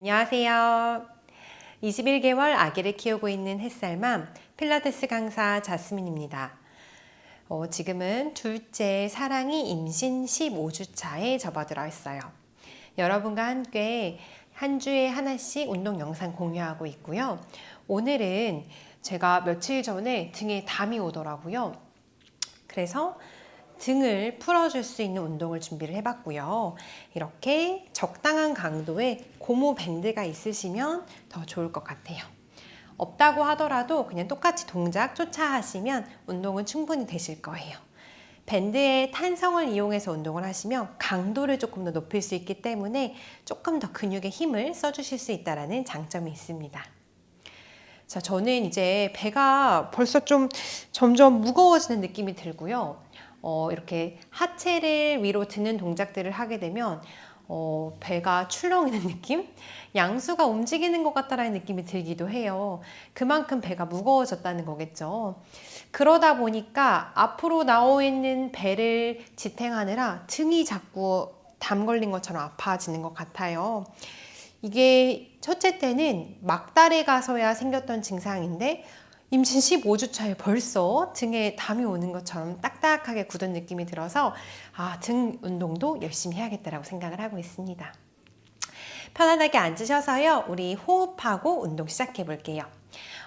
안녕하세요. 21개월 아기를 키우고 있는 햇살맘 필라테스 강사 자스민입니다. 지금은 둘째 사랑이 임신 15주 차에 접어들어 있어요. 여러분과 함께 한 주에 하나씩 운동 영상 공유하고 있고요. 오늘은 제가 며칠 전에 등에 담이 오더라고요. 그래서 등을 풀어줄 수 있는 운동을 준비를 해봤고요. 이렇게 적당한 강도의 고무 밴드가 있으시면 더 좋을 것 같아요. 없다고 하더라도 그냥 똑같이 동작 쫓아 하시면 운동은 충분히 되실 거예요. 밴드의 탄성을 이용해서 운동을 하시면 강도를 조금 더 높일 수 있기 때문에 조금 더 근육에 힘을 써주실 수 있다는 장점이 있습니다. 자, 저는 이제 배가 벌써 좀 점점 무거워지는 느낌이 들고요. 이렇게 하체를 위로 드는 동작들을 하게 되면 배가 출렁이는 느낌? 양수가 움직이는 것 같다라는 느낌이 들기도 해요. 그만큼 배가 무거워졌다는 거겠죠. 그러다 보니까 앞으로 나와 있는 배를 지탱하느라 등이 자꾸 담 걸린 것처럼 아파지는 것 같아요. 이게 첫째 때는 막달에 가서야 생겼던 증상인데 임신 15주 차에 벌써 등에 담이 오는 것처럼 딱딱하게 굳은 느낌이 들어서 등 운동도 열심히 해야겠다라고 생각을 하고 있습니다. 편안하게 앉으셔서요. 우리 호흡하고 운동 시작해 볼게요.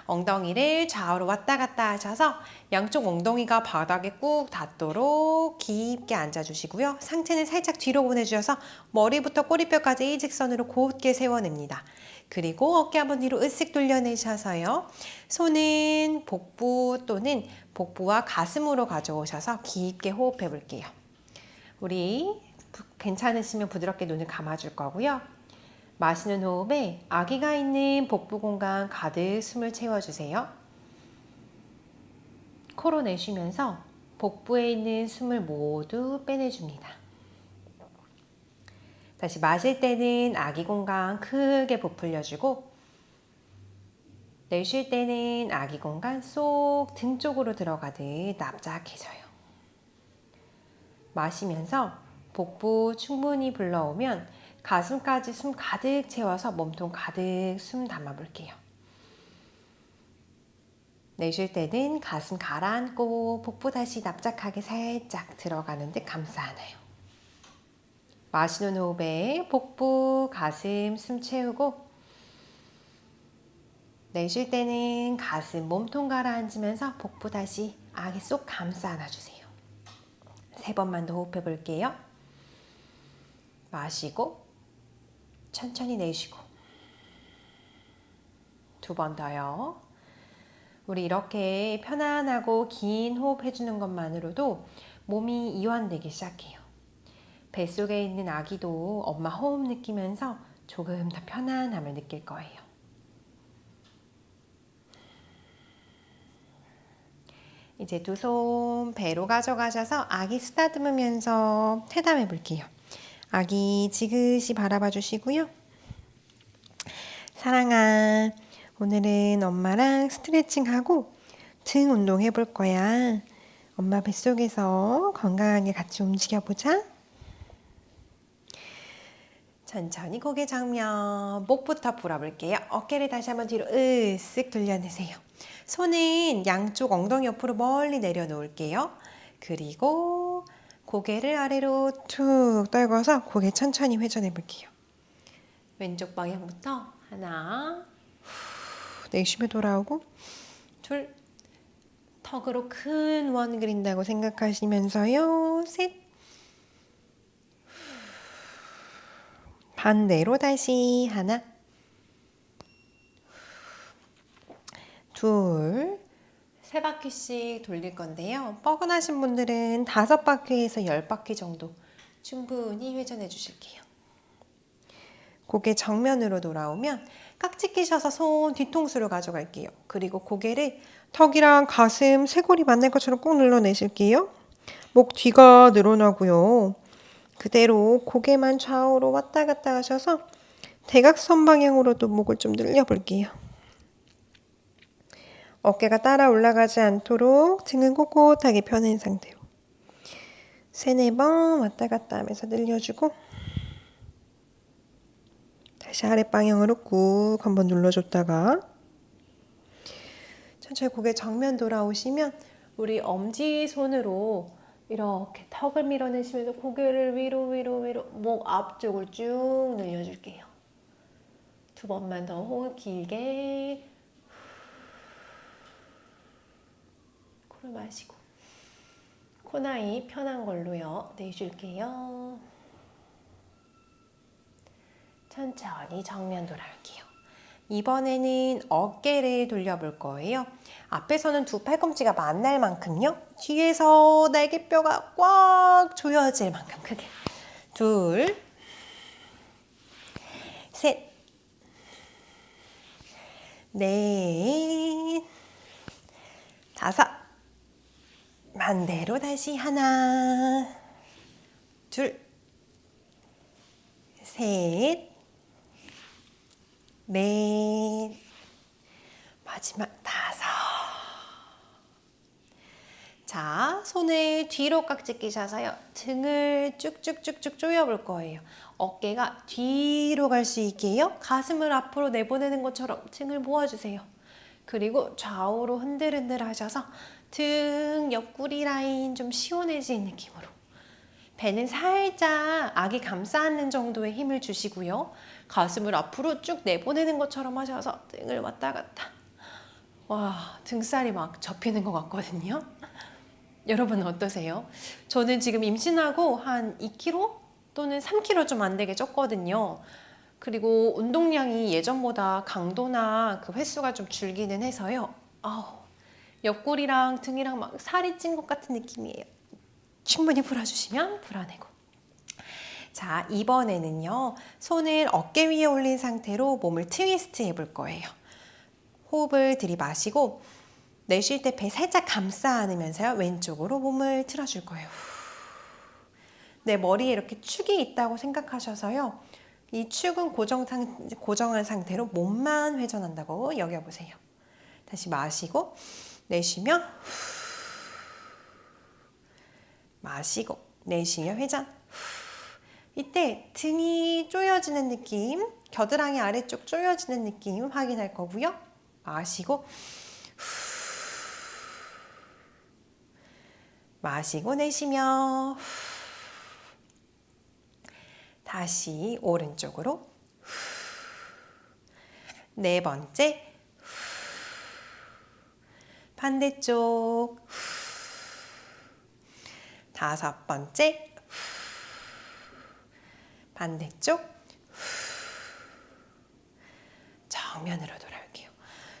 엉덩이를 좌우로 왔다 갔다 하셔서 양쪽 엉덩이가 바닥에 꾹 닿도록 깊게 앉아주시고요. 상체는 살짝 뒤로 보내주셔서 머리부터 꼬리뼈까지 일직선으로 곧게 세워냅니다. 그리고 어깨 한번 뒤로 으쓱 돌려내셔서요. 손은 복부 또는 복부와 가슴으로 가져오셔서 깊게 호흡해 볼게요. 우리 괜찮으시면 부드럽게 눈을 감아줄 거고요. 마시는 호흡에 아기가 있는 복부 공간 가득 숨을 채워주세요. 코로 내쉬면서 복부에 있는 숨을 모두 빼내줍니다. 다시 마실 때는 아기 공간 크게 부풀려주고 내쉴 때는 아기 공간 쏙 등 쪽으로 들어가듯 납작해져요. 마시면서 복부 충분히 불러오면 가슴까지 숨 가득 채워서 몸통 가득 숨 담아볼게요. 내쉴 때는 가슴 가라앉고 복부 다시 납작하게 살짝 들어가는 듯 감싸 안아요. 마시는 호흡에 복부, 가슴 숨 채우고 내쉴 때는 가슴, 몸통 가라앉으면서 복부 다시 아기 쏙 감싸 안아주세요. 3번만 더 호흡해 볼게요. 마시고 천천히 내쉬고 2번 더요. 우리 이렇게 편안하고 긴 호흡 해주는 것만으로도 몸이 이완되기 시작해요. 뱃속에 있는 아기도 엄마 호흡 느끼면서 조금 더 편안함을 느낄 거예요. 이제 2손 배로 가져가셔서 아기 쓰다듬으면서 해담해 볼게요. 아기 지그시 바라봐 주시고요. 사랑아, 오늘은 엄마랑 스트레칭하고 등 운동 해볼 거야. 엄마 뱃속에서 건강하게 같이 움직여보자. 천천히 고개 정면, 목부터 풀어볼게요. 어깨를 다시 한번 뒤로 으쓱 돌려내세요. 손은 양쪽 엉덩이 옆으로 멀리 내려놓을게요. 그리고 고개를 아래로 툭 떨궈서 고개 천천히 회전해 볼게요. 왼쪽 방향부터 하나, 내쉬며 돌아오고 둘, 턱으로 큰 원 그린다고 생각하시면서요. 셋, 반대로 다시 하나, 둘, 3바퀴씩 돌릴 건데요. 뻐근하신 분들은 5바퀴에서 10바퀴 정도 충분히 회전해 주실게요. 고개 정면으로 돌아오면 깍지 끼셔서 손 뒤통수로 가져갈게요. 그리고 고개를 턱이랑 가슴, 쇄골이 만날 것처럼 꾹 눌러내실게요. 목 뒤가 늘어나고요. 그대로 고개만 좌우로 왔다 갔다 하셔서 대각선 방향으로도 목을 좀 늘려볼게요. 어깨가 따라 올라가지 않도록 등은 꼿꼿하게 펴낸 상태로 3-4번 왔다 갔다 하면서 늘려주고 다시 아랫방향으로 꾹 한번 눌러줬다가 천천히 고개 정면 돌아오시면 우리 엄지손으로 이렇게 턱을 밀어내시면서 고개를 위로 목 앞쪽을 쭉 늘려줄게요. 2번만 더 호흡 길게 코를 마시고 코나이 편한 걸로요. 내줄게요. 천천히 정면 돌아올게요. 이번에는 어깨를 돌려볼 거예요. 앞에서는 두 팔꿈치가 만날 만큼요. 뒤에서 날개뼈가 꽉 조여질 만큼 크게. 2, 3, 4, 5. 반대로 다시 하나, 둘, 셋, 넷, 마지막 5. 자, 손을 뒤로 깍지 끼셔서요. 등을 쭉쭉쭉쭉 조여볼 거예요. 어깨가 뒤로 갈 수 있게요. 가슴을 앞으로 내보내는 것처럼 등을 모아주세요. 그리고 좌우로 흔들흔들 하셔서 등 옆구리 라인 좀 시원해진 느낌으로. 배는 살짝 아기 감싸 안는 정도의 힘을 주시고요. 가슴을 앞으로 쭉 내보내는 것처럼 하셔서 등을 왔다 갔다. 와, 등살이 막 접히는 것 같거든요. 여러분은 어떠세요? 저는 지금 임신하고 한 2kg 또는 3kg 좀 안 되게 쪘거든요. 그리고 운동량이 예전보다 강도나 그 횟수가 좀 줄기는 해서요. 옆구리랑 등이랑 막 살이 찐 것 같은 느낌이에요. 충분히 풀어주시면 풀어내고. 자, 이번에는요. 손을 어깨 위에 올린 상태로 몸을 트위스트 해볼 거예요. 호흡을 들이마시고 내쉴 때 배 살짝 감싸 안으면서요. 왼쪽으로 몸을 틀어줄 거예요. 내 머리에 이렇게 축이 있다고 생각하셔서요. 이 축은 고정한 상태로 몸만 회전한다고 여겨보세요. 다시 마시고 내쉬며 마시고 내쉬며 회전. 이때 등이 조여지는 느낌, 겨드랑이 아래쪽 조여지는 느낌 확인할 거고요. 마시고 마시고 내쉬며 다시 오른쪽으로 4번째 반대쪽 5번째 반대쪽 정면으로 돌아올게요.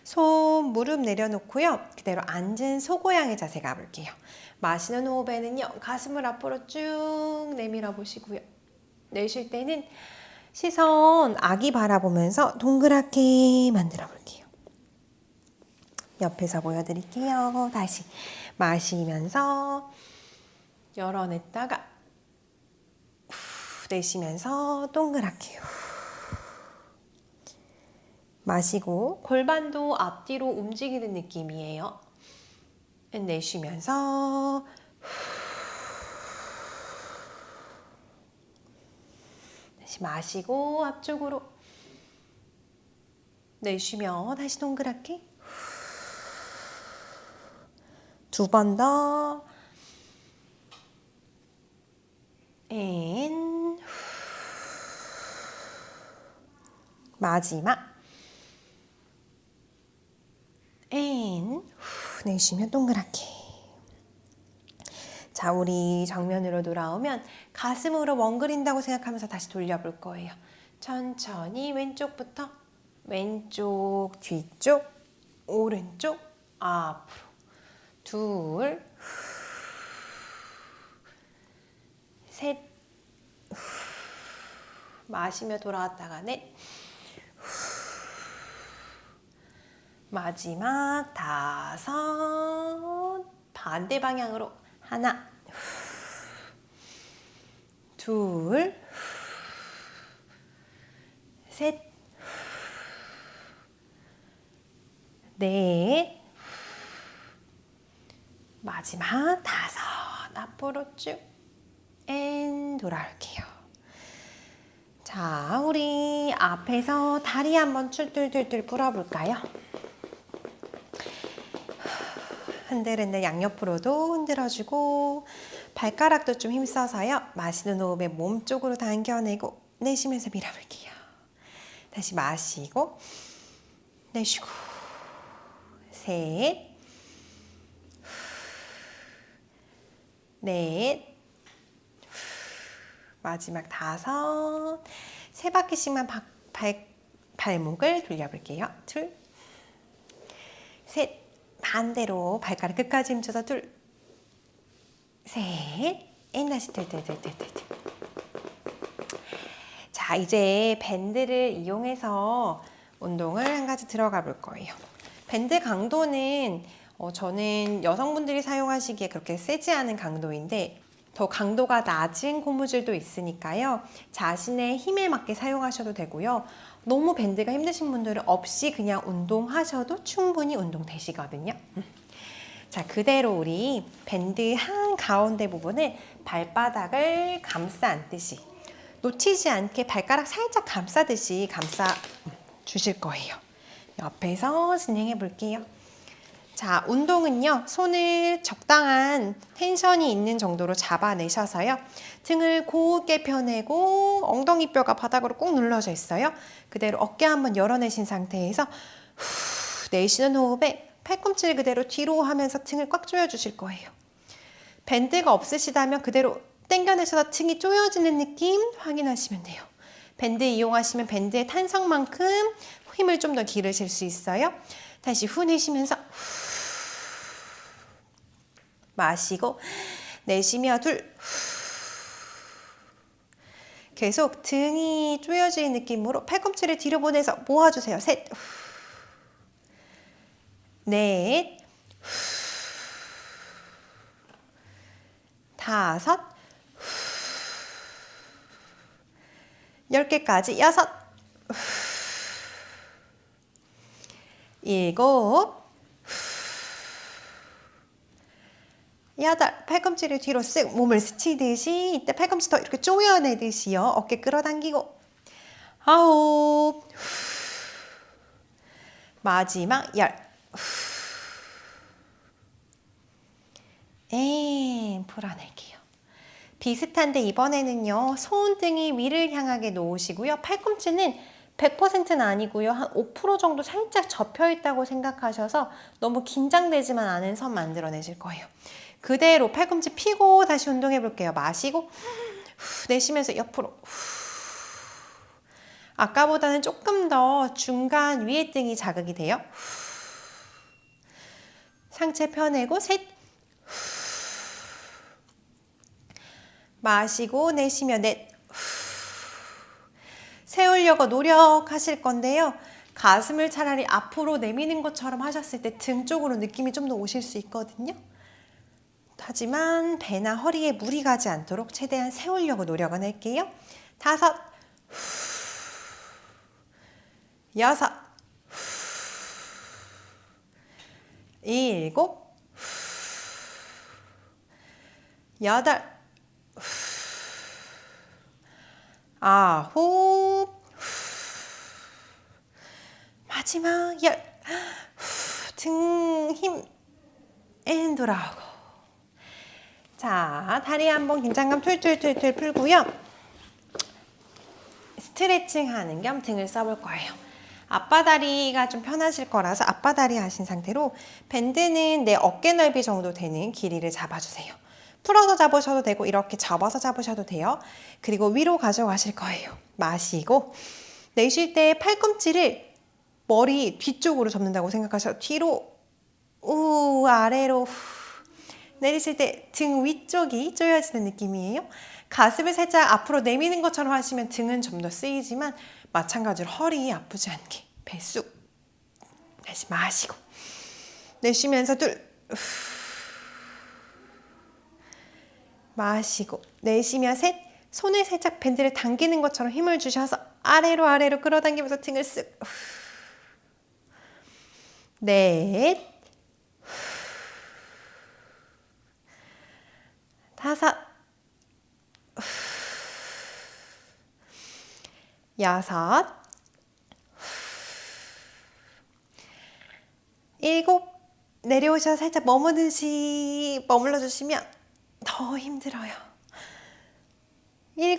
손 무릎 내려놓고요. 그대로 앉은 소고양이 자세 가볼게요. 마시는 호흡에는요. 가슴을 앞으로 쭉 내밀어 보시고요. 내쉴 때는 시선 아기 바라보면서 동그랗게 만들어 볼게요. 옆에서 보여드릴게요. 다시 마시면서 열어냈다가 내쉬면서 동그랗게 마시고 골반도 앞뒤로 움직이는 느낌이에요. 내쉬면서 다시 마시고 앞쪽으로 내쉬며 다시 동그랗게 2번 더 앤 마지막 앤 내쉬면 동그랗게. 자, 우리 정면으로 돌아오면 가슴으로 멍그린다고 생각하면서 다시 돌려볼 거예요. 천천히 왼쪽부터 왼쪽 뒤쪽 오른쪽 앞으로 2 셋 마시며 돌아왔다가 넷 마지막 5 반대 방향으로 하나 둘 셋 넷 마지막 5 앞으로 쭉 돌아올게요. 자, 우리 앞에서 다리 한번 툴툴툴툴 풀어볼까요? 흔들흔들 양옆으로도 흔들어주고 발가락도 좀 힘써서요. 마시는 호흡에 몸 쪽으로 당겨내고 내쉬면서 밀어볼게요. 다시 마시고 내쉬고 셋, 넷, 마지막 다섯, 세 바퀴씩만 발목을 돌려볼게요. 둘, 셋, 반대로 발가락 끝까지 힘줘서 둘, 셋, 다시 둘. 자, 이제 밴드를 이용해서 운동을 한 가지 들어가 볼 거예요. 밴드 강도는 저는 여성분들이 사용하시기에 그렇게 세지 않은 강도인데 더 강도가 낮은 고무줄도 있으니까요. 자신의 힘에 맞게 사용하셔도 되고요. 너무 밴드가 힘드신 분들은 없이 그냥 운동하셔도 충분히 운동되시거든요. 자, 그대로 우리 밴드 한 가운데 부분을 발바닥을 감싸 안듯이 놓치지 않게 발가락 살짝 감싸듯이 감싸 주실 거예요. 옆에서 진행해 볼게요. 자, 운동은요, 손을 적당한 텐션이 있는 정도로 잡아내셔서요, 등을 곧게 펴내고 엉덩이뼈가 바닥으로 꾹 눌러져 있어요. 그대로 어깨 한번 열어내신 상태에서 내쉬는 호흡에 팔꿈치를 그대로 뒤로 하면서 등을 꽉 조여주실 거예요. 밴드가 없으시다면 그대로 당겨내셔서 등이 조여지는 느낌 확인하시면 돼요. 밴드 이용하시면 밴드의 탄성만큼 힘을 좀 더 기르실 수 있어요. 다시 후 내쉬면서 마시고 내쉬며 둘, 계속 등이 조여지는 느낌으로 팔꿈치를 뒤로 보내서 모아주세요. 셋, 넷, 다섯, 10개까지 여섯, 일곱, 여덟, 팔꿈치를 뒤로 쓱 몸을 스치듯이 이때 팔꿈치 더 이렇게 조여내듯이요. 어깨 끌어당기고 아홉, 마지막 열, 풀어낼게요. 비슷한데 이번에는요. 손등이 위를 향하게 놓으시고요. 팔꿈치는 100%는 아니고요. 한 5% 정도 살짝 접혀 있다고 생각하셔서 너무 긴장되지만 않은 선 만들어내실 거예요. 그대로 팔꿈치 펴고 다시 운동해 볼게요. 마시고 내쉬면서 옆으로 아까보다는 조금 더 중간 위에 등이 자극이 돼요. 상체 펴내고 셋, 마시고 내쉬며 넷, 세우려고 노력하실 건데요. 가슴을 차라리 앞으로 내미는 것처럼 하셨을 때 등 쪽으로 느낌이 좀 더 오실 수 있거든요. 하지만 배나 허리에 무리 가지 않도록 최대한 세우려고 노력은 할게요. 다섯, 여섯, 일곱, 여덟, 아홉, 마지막 열, 등 힘, 돌아오고. 자, 다리 한번 긴장감 툴툴툴툴 풀고요. 스트레칭 하는 겸 등을 써볼 거예요. 앞바다리가 좀 편하실 거라서 앞바다리 하신 상태로 밴드는 내 어깨 넓이 정도 되는 길이를 잡아주세요. 풀어서 잡으셔도 되고 이렇게 접어서 잡으셔도 돼요. 그리고 위로 가져가실 거예요. 마시고 내쉴 때 팔꿈치를 머리 뒤쪽으로 접는다고 생각하셔서 뒤로 아래로 내리실 때 등 위쪽이 조여지는 느낌이에요. 가슴을 살짝 앞으로 내미는 것처럼 하시면 등은 좀 더 쓰이지만 마찬가지로 허리 아프지 않게 배 쑥 다시 마시고 내쉬면서 둘 마시고 내쉬며 셋 손을 살짝 밴드를 당기는 것처럼 힘을 주셔서 아래로 끌어당기면서 등을 쓱 넷 다섯 6, 7, 내려오셔서 살짝 머물러 주시면 더 힘들어요. 7,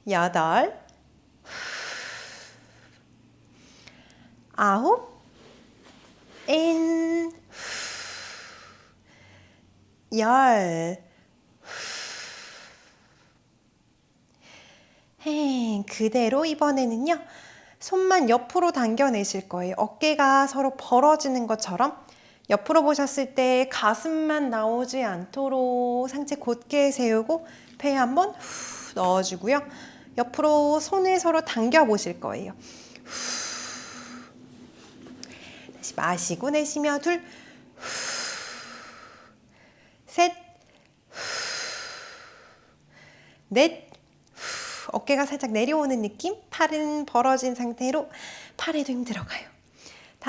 8, 9, 인, 10. 그대로 이번에는요. 손만 옆으로 당겨내실 거예요. 어깨가 서로 벌어지는 것처럼 옆으로 보셨을 때 가슴만 나오지 않도록 상체 곧게 세우고 배 한번 넣어주고요. 옆으로 손을 서로 당겨 보실 거예요. 다시 마시고 내쉬며 둘, 셋, 넷, 어깨가 살짝 내려오는 느낌? 팔은 벌어진 상태로 팔에도 힘 들어가요. 5,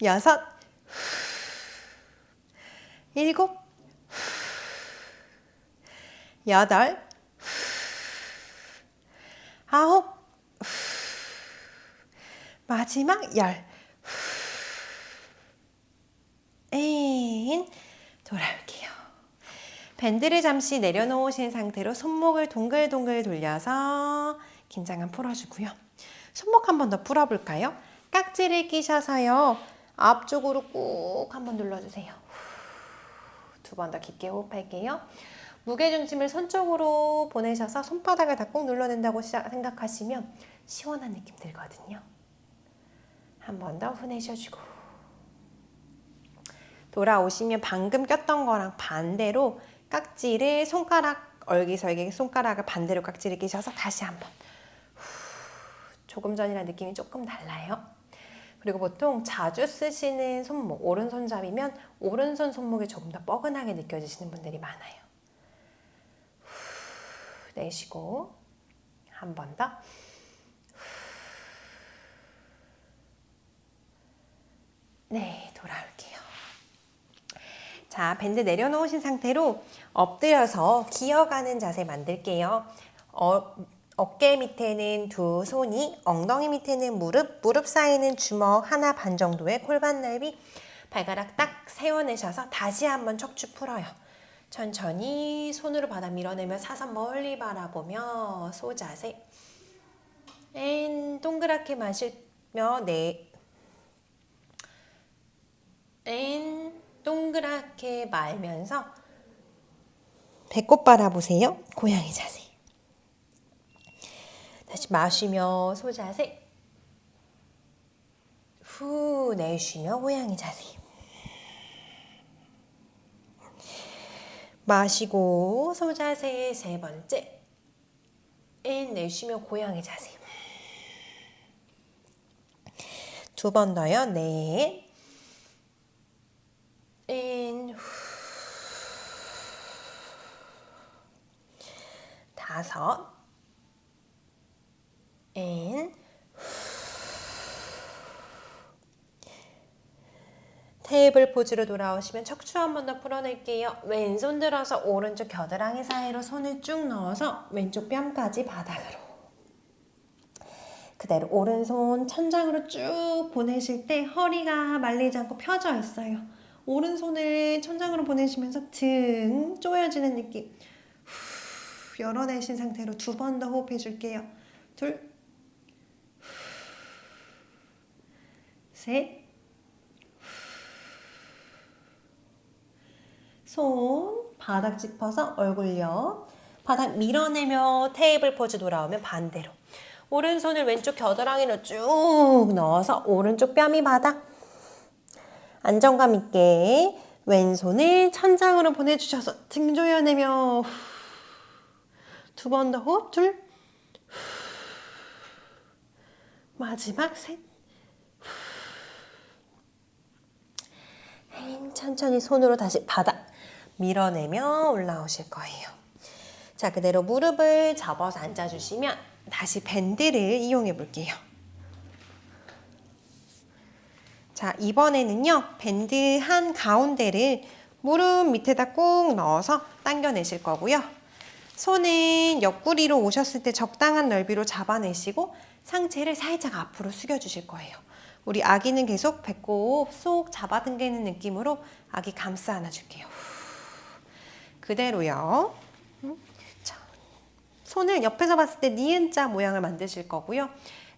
6, 7, 8, 9, 마지막 10. 돌아올게요. 밴드를 잠시 내려놓으신 상태로 손목을 동글동글 돌려서 긴장감 풀어주고요. 손목 한 번 더 풀어볼까요? 깍지를 끼셔서요. 앞쪽으로 꾹 한번 눌러주세요. 두 번 더 깊게 호흡할게요. 무게중심을 손 쪽으로 보내셔서 손바닥을 다 꾹 눌러낸다고 생각하시면 시원한 느낌 들거든요. 한 번 더 후 내쉬어주고 돌아오시면 방금 꼈던 거랑 반대로 깍지를 얼기설기 손가락을 반대로 깍지를 끼셔서 다시 한번. 조금 전이랑 느낌이 조금 달라요. 그리고 보통 자주 쓰시는 손목, 오른손잡이면 오른손 손목이 조금 더 뻐근하게 느껴지시는 분들이 많아요. 내쉬고 한 번 더. 네, 돌아올게요. 자, 밴드 내려놓으신 상태로 엎드려서 기어가는 자세 만들게요. 어깨 밑에는 두 손이, 엉덩이 밑에는 무릎 사이는 주먹 하나 반 정도의 골반 넓이, 발가락 딱 세워내셔서 다시 한번 척추 풀어요. 천천히 손으로 바닥 밀어내며 사선 멀리 바라보며 소자세. 동그랗게 마시며 동그랗게 말면서 배꼽 바라보세요. 고양이 자세. 다시 마시며 소자세. 후 내쉬며 고양이 자세. 마시고 소자세 세 번째. 내쉬며 고양이 자세. 두 번 더요. 넷. 다섯. 테이블 포즈로 돌아오시면 척추 한 번 더 풀어낼게요. 왼손 들어서 오른쪽 겨드랑이 사이로 손을 쭉 넣어서 왼쪽 뺨까지 바닥으로. 그대로 오른손 천장으로 쭉 보내실 때 허리가 말리지 않고 펴져 있어요. 오른손을 천장으로 보내시면서 등 조여지는 느낌. 열어내신 상태로 두 번 더 호흡해 줄게요. 둘, 셋, 손 바닥 짚어서 얼굴요. 바닥 밀어내며 테이블 포즈 돌아오면 반대로. 오른손을 왼쪽 겨드랑이로 쭉 넣어서 오른쪽 뺨이 바닥. 안정감 있게 왼손을 천장으로 보내주셔서 등 조여내며 두 번 더 호흡. 둘, 마지막 셋. 천천히 손으로 다시 바닥 밀어내며 올라오실 거예요. 자, 그대로 무릎을 접어서 앉아주시면 다시 밴드를 이용해 볼게요. 자, 이번에는요, 밴드 한 가운데를 무릎 밑에다 꾹 넣어서 당겨내실 거고요. 손은 옆구리로 오셨을 때 적당한 넓이로 잡아내시고 상체를 살짝 앞으로 숙여주실 거예요. 우리 아기는 계속 배꼽 쏙 잡아당기는 느낌으로 아기 감싸 안아줄게요. 그대로요. 자, 손을 옆에서 봤을 때 니은자 모양을 만드실 거고요.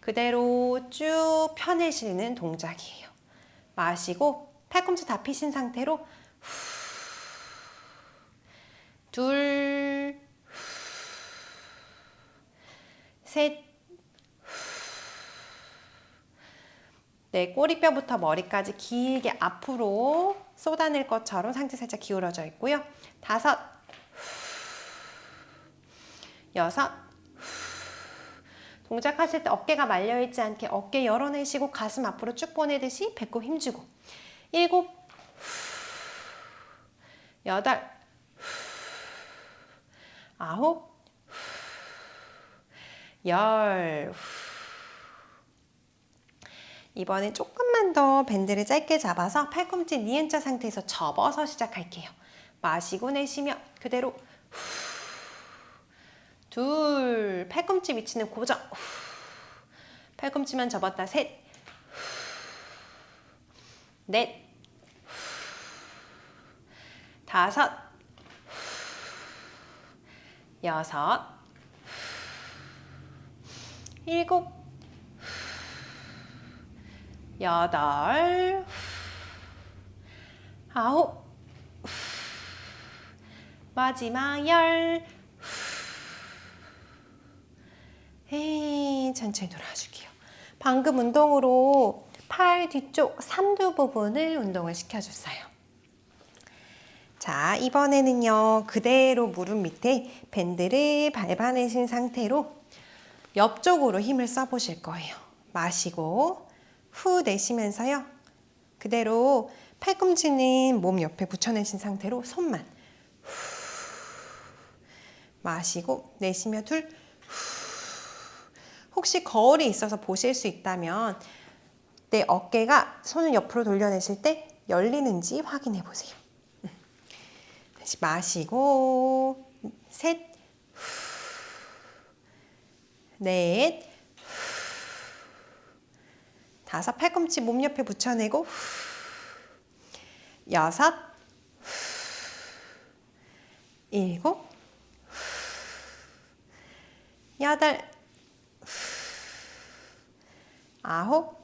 그대로 쭉 펴내시는 동작이에요. 마시고 팔꿈치 다 펴신 상태로 둘, 셋, 네, 꼬리뼈부터 머리까지 길게 앞으로 쏟아낼 것처럼 상체 살짝 기울어져 있고요. 다섯, 여섯, 동작하실 때 어깨가 말려있지 않게 어깨 열어내시고 가슴 앞으로 쭉 보내듯이 배꼽 힘주고 일곱, 여덟, 아홉, 열. 이번엔 조금만 더 밴드를 짧게 잡아서 팔꿈치 니은자 상태에서 접어서 시작할게요. 마시고 내쉬며 그대로 둘, 팔꿈치 위치는 고정. 팔꿈치만 접었다 셋, 넷, 다섯, 여섯, 일곱, 여덟, 아홉, 마지막 열. 천천히 돌아줄게요. 방금 운동으로 팔 뒤쪽 삼두 부분을 운동을 시켜줬어요. 자, 이번에는요, 그대로 무릎 밑에 밴드를 밟아내신 상태로 옆쪽으로 힘을 써보실 거예요. 마시고 후 내쉬면서요. 그대로 팔꿈치는 몸 옆에 붙여내신 상태로 손만 마시고 내쉬며 둘. 혹시 거울이 있어서 보실 수 있다면 내 어깨가 손을 옆으로 돌려내실 때 열리는지 확인해 보세요. 다시 마시고 셋, 넷, 다섯, 팔꿈치 몸 옆에 붙여내고 여섯, 일곱, 여덟, 아홉,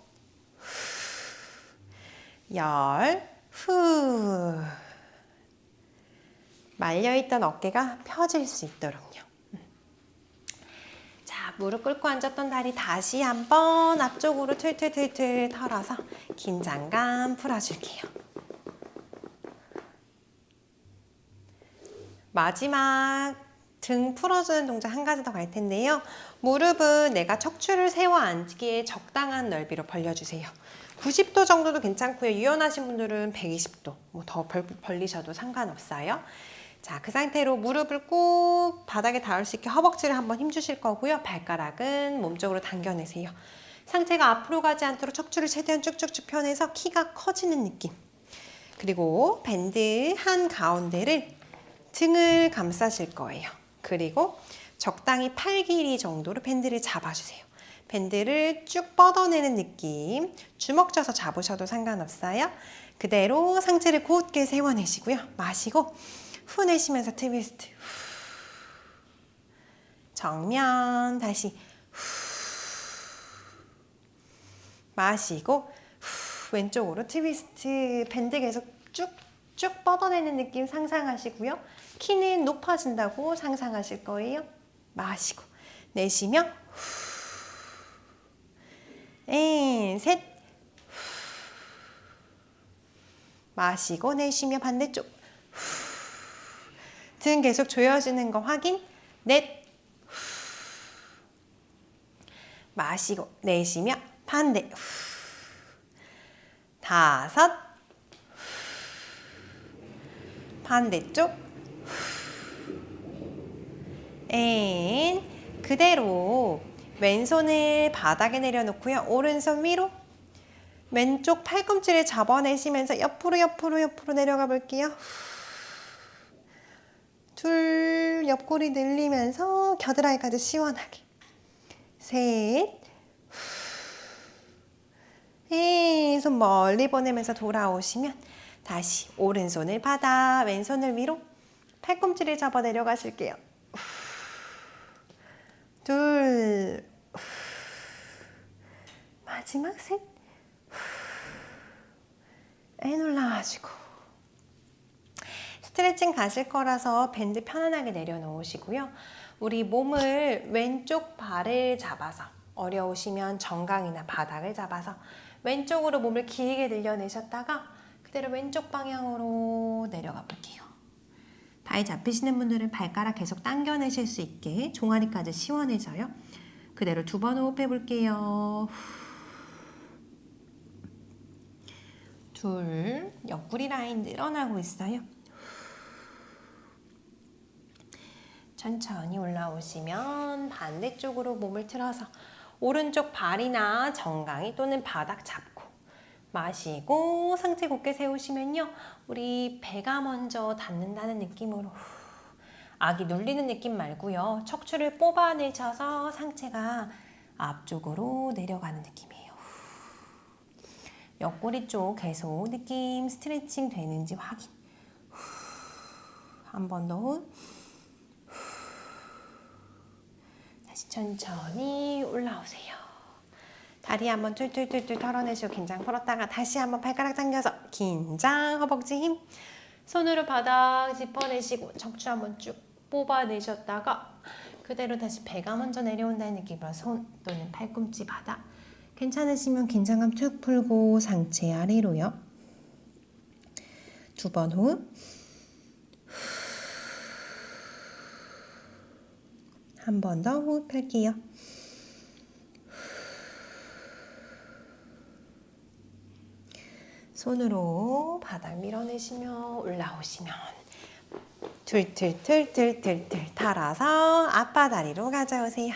열, 후. 말려있던 어깨가 펴질 수 있도록요. 자, 무릎 꿇고 앉았던 다리 다시 한번 앞쪽으로 틀틀틀틀 털어서 긴장감 풀어줄게요. 마지막 등 풀어주는 동작 한 가지 더 갈 텐데요. 무릎은 내가 척추를 세워 앉기에 적당한 넓이로 벌려주세요. 90도 정도도 괜찮고요. 유연하신 분들은 120도 뭐 더 벌리셔도 상관없어요. 자, 그 상태로 무릎을 꾹 바닥에 닿을 수 있게 허벅지를 한번 힘주실 거고요. 발가락은 몸쪽으로 당겨내세요. 상체가 앞으로 가지 않도록 척추를 최대한 쭉쭉쭉 펴내서 키가 커지는 느낌. 그리고 밴드 한 가운데를 등을 감싸실 거예요. 그리고 적당히 팔 길이 정도로 밴드를 잡아주세요. 밴드를 쭉 뻗어내는 느낌, 주먹 져서 잡으셔도 상관없어요. 그대로 상체를 곧게 세워내시고요. 마시고 후 내쉬면서 트위스트. 정면 다시 마시고 왼쪽으로 트위스트. 밴드 계속 쭉쭉 뻗어내는 느낌 상상하시고요. 키는 높아진다고 상상하실 거예요. 마시고 내쉬며 셋, 마시고 내쉬며 반대쪽 등 계속 조여지는 거 확인. 넷, 마시고 내쉬며 반대. 다섯, 반대쪽. 그대로 왼손을 바닥에 내려놓고요. 오른손 위로 왼쪽 팔꿈치를 잡아내시면서 옆으로 내려가 볼게요. 옆구리 늘리면서 겨드랑이까지 시원하게. 셋. 손 멀리 보내면서 돌아오시면 다시 오른손을 받아 왼손을 위로 팔꿈치를 잡아 내려가실게요. 둘. 마지막 셋. 올라와주고. 스트레칭 가실 거라서 밴드 편안하게 내려놓으시고요. 우리 몸을 왼쪽 발을 잡아서, 어려우시면 정강이나 바닥을 잡아서 왼쪽으로 몸을 길게 늘려내셨다가 그대로 왼쪽 방향으로 내려가 볼게요. 다리 잡히시는 분들은 발가락 계속 당겨내실 수 있게 종아리까지 시원해져요. 그대로 2번 호흡해 볼게요. 둘, 옆구리 라인 늘어나고 있어요. 천천히 올라오시면 반대쪽으로 몸을 틀어서 오른쪽 발이나 정강이 또는 바닥 잡고 마시고 상체 곧게 세우시면요. 우리 배가 먼저 닿는다는 느낌으로 아기 눌리는 느낌 말고요. 척추를 뽑아내셔서 상체가 앞쪽으로 내려가는 느낌이에요. 옆구리 쪽 계속 느낌 스트레칭 되는지 확인. 한 번 더. 다시 천천히 올라오세요. 다리 한번 툴툴툴툴 털어내시고 긴장 풀었다가 다시 한번 발가락 당겨서 긴장, 허벅지 힘. 손으로 바닥 짚어내시고 척추 한번 쭉 뽑아내셨다가 그대로 다시 배가 먼저 내려온다는 느낌으로 손 또는 팔꿈치 바닥. 괜찮으시면 긴장감 툭 풀고 상체 아래로요. 2번 호흡. 한 번 더 호흡할게요. 손으로 바닥 밀어내시며 올라오시면 툴툴툴툴툴툴 달아서 앞바다리로 가져오세요.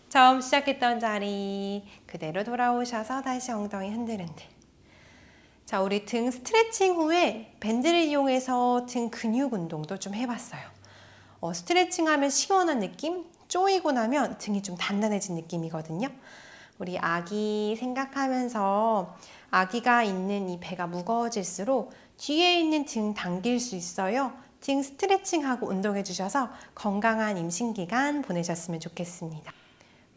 처음 시작했던 자리 그대로 돌아오셔서 다시 엉덩이 흔들흔들. 자, 우리 등 스트레칭 후에 밴드를 이용해서 등 근육 운동도 좀 해봤어요. 스트레칭 하면 시원한 느낌? 조이고 나면 등이 좀 단단해진 느낌이거든요. 우리 아기 생각하면서 아기가 있는 이 배가 무거워질수록 뒤에 있는 등 당길 수 있어요. 등 스트레칭하고 운동해 주셔서 건강한 임신기간 보내셨으면 좋겠습니다.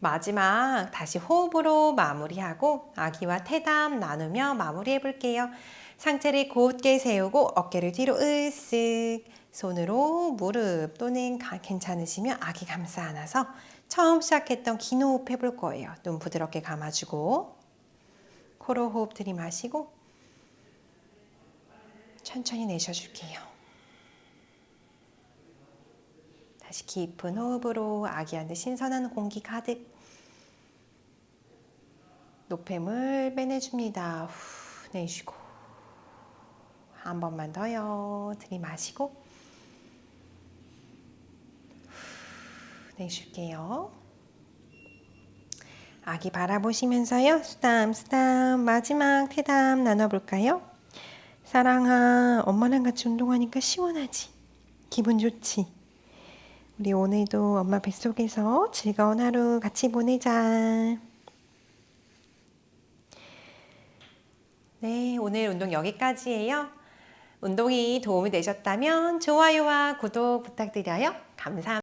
마지막 다시 호흡으로 마무리하고 아기와 태담 나누며 마무리해 볼게요. 상체를 곧게 세우고 어깨를 뒤로 으쓱 손으로 무릎 또는 괜찮으시면 아기 감싸 안아서 처음 시작했던 긴 호흡 해볼 거예요. 눈 부드럽게 감아주고 코로 호흡 들이마시고 천천히 내쉬어줄게요. 다시 깊은 호흡으로 아기한테 신선한 공기 가득 노폐물 빼내줍니다. 후, 내쉬고 한 번만 더요. 들이마시고 내쉴게요. 아기 바라보시면서요. 수담 마지막 태담 나눠볼까요? 사랑아, 엄마랑 같이 운동하니까 시원하지? 기분 좋지? 우리 오늘도 엄마 뱃속에서 즐거운 하루 같이 보내자. 네, 오늘 운동 여기까지예요. 운동이 도움이 되셨다면 좋아요와 구독 부탁드려요. 감사합니다.